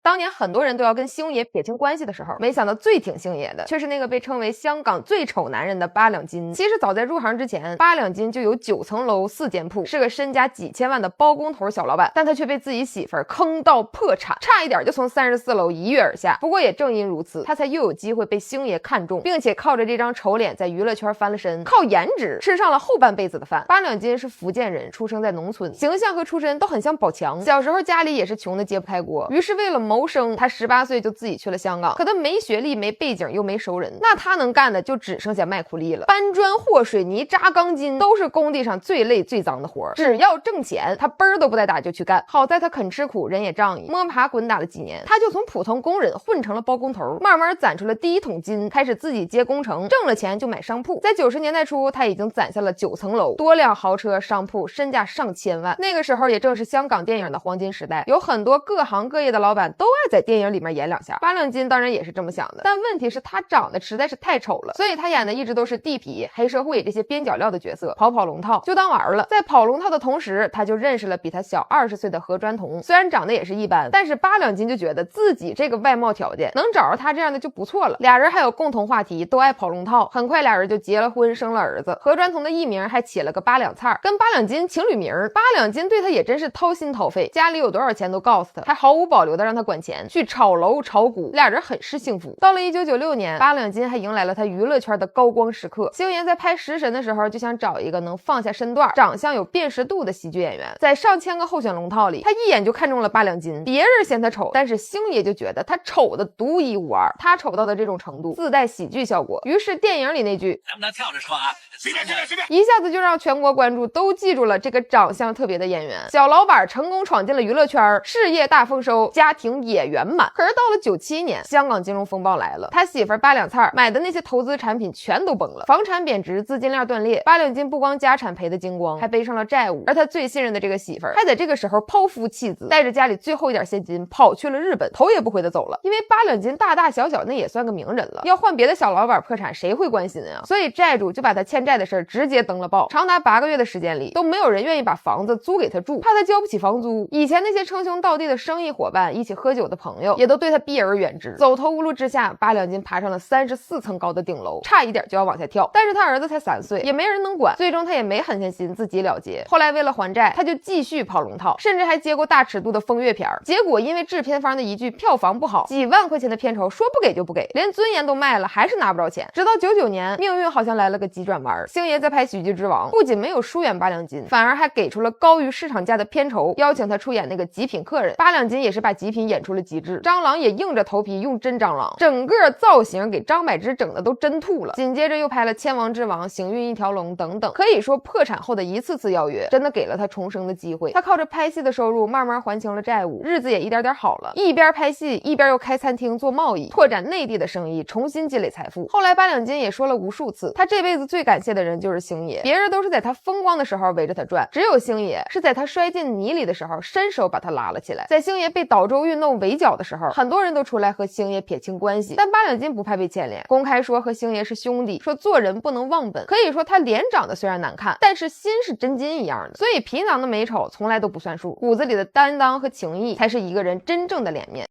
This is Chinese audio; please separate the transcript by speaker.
Speaker 1: 当年很多人都要跟星爷撇清关系的时候，没想到最挺星爷的却是那个被称为香港最丑男人的八两金。其实早在入行之前，八两金就有9层楼4间铺，是个身家几千万的包工头小老板，但他却被自己媳妇儿坑到破产，差一点就从34楼一跃而下。不过也正因如此，他才又有机会被星爷看中，并且靠着这张丑脸在娱乐圈翻了身，靠颜值吃上了后半辈子的饭。八两金是福建人，出生在农村，形象和出身都很像宝强。小时候家里也是穷的揭不开锅，于是为了谋生，他18岁就自己去了香港。可他没学历、没背景又没熟人，那他能干的就只剩下卖苦力了。搬砖、和水泥、扎钢筋都是工地上最累最脏的活，只要挣钱，他奔儿都不带打就去干。好在他肯吃苦，人也仗义，摸爬滚打了几年，他就从普通工人混成了包工头，慢慢攒出了第一桶金，开始自己接工程，挣了钱就买商铺。在90年代初，他已经攒下了9层楼、多辆豪车、商铺，身价上千万。那个时候也正是香港电影的黄金时代，有很多各行各业的老板都爱在电影里面演两下。八两金当然也是这么想的，但问题是他长得实在是太丑了，所以他演的一直都是地痞、黑社会这些边角料的角色，跑龙套就当玩了。在跑龙套的同时，他就认识了比他小20岁的何专彤，虽然长得也是一般，但是八两金就觉得自己这个外貌条件能找着他这样的就不错了。俩人还有共同话题，都爱跑龙套，很快俩人就结了婚，生了儿子。何专彤的艺名还起了个八两菜，跟八两金情侣名。八两金对他也真是掏心掏肺，家里有多少钱都告诉他，还毫无保留的让他管钱，去炒楼炒股，俩人很是幸福。到了1996年，八两金还迎来了他娱乐圈的高光时刻。星爷在拍食神的时候就想找一个能放下身段、长相有辨识度的喜剧演员，在上千个候选龙套里，他一眼就看中了八两金。别人嫌他丑，但是星爷就觉得他丑的独一无二，他丑到的这种程度自带喜剧效果。于是电影里那句
Speaker 2: 咱们能跳着说啊，随便
Speaker 1: 一下子就让全国关注都记住了这个长相特别的演员。小老板成功闯进了娱乐圈，事业大丰收，家庭也圆满。可是到了97年，香港金融风暴来了，他媳妇八两菜买的那些投资产品全都崩了，房产贬值，资金链断裂，八两金不光家产赔得精光，还背上了债务。而他最信任的这个媳妇还在这个时候抛夫弃子，带着家里最后一点现金跑去了日本，头也不回的走了。因为八两金大大小小那也算个名人了，要换别的小老板破产谁会关心啊？所以债主就把他欠债的事直接登了报。长达8个月的时间里，都没有人愿意把房子租给他住，怕他交不起房租。以前那些称兄道弟的生意伙伴、一起喝酒的朋友也都对他避而远之。走投无路之下，八两金爬上了34层高的顶楼，差一点就要往下跳。但是他儿子才3岁，也没人能管，最终他也没狠下心自己了结。后来为了还债，他就继续跑龙套，甚至还接过大尺度的风月片。结果因为制片方的一句票房不好，几万块钱的片酬说不给就不给，连尊严都卖了，还是拿不着钱。直到99年，命运好像来了个急转弯，星爷在拍《喜剧之王》，不仅没有疏远八两金，反而还给出了高于市场价的片酬，邀请他出演那个极品客人。八两金也是把极品演出了极致，蟑螂也硬着头皮用真蟑螂，整个造型给张柏芝整的都真吐了。紧接着又拍了《千王之王》《行运一条龙》等等，可以说破产后的一次次邀约真的给了他重生的机会。他靠着拍戏的收入慢慢还清了债务，日子也一点点好了，一边拍戏一边又开餐厅做贸易，拓展内地的生意，重新积累财富。后来八两金也说了无数次，他这辈子最感谢的人就是星爷，别人都是在他风光的时候围着他转，只有星爷是在他摔进泥里的时候伸手把他拉了起来。在星爷被岛州运动围剿的时候，很多人都出来和星爷撇清关系，但八两金不怕被牵连，公开说和星爷是兄弟，说做人不能忘本。可以说他脸长得虽然难看，但是心是真金一样的，所以皮囊的美丑从来都不算数，骨子里的担当和情谊才是一个人真正的脸面。